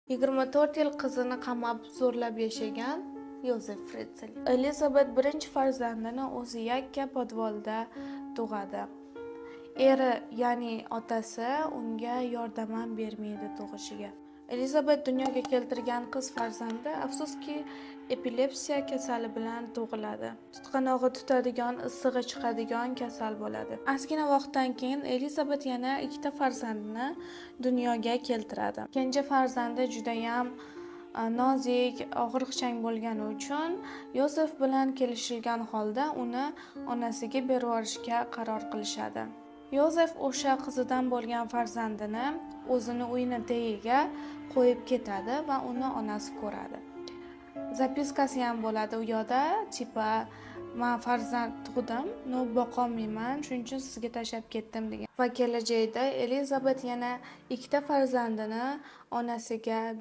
24 yil qizini qamab zo'rlab yashagan Yozef Fretzel. Elizabet birinchi farzandini o'zi yakka podvolda tug'adi. Eri, ya'ni otasi unga yordam ham bermaydi tug'ishiga. Elizabet dunyoga keltirgan qiz farzandi afsuski epilepsiya kasali bilan tug'iladi. Tutqanog'i tutadigan, issig'i chiqadigan kasal bo'ladi. Ozgina vaqtdan keyin Elizabet yana ikkita farzandini dunyoga keltiradi. Ikkinchi farzandi juda ham nozik, og'riqchang bo'lgani uchun Yozef bilan kelishilgan holda uni onasiga berib yuborishga qaror qilishadi. Yozef o'sha qizidan bo'lgan farzandini o'zini uyini tagiga qo'yib ketadi va uni onasi ko'radi. Zapiskasi ham bo'ladi u yoqda, tipa men farzand tug'dim, no boqolmayman, shuning uchun sizga tashlab ketdim degan. Va kelajakda Elizabet yana ikkita farzandini onasiga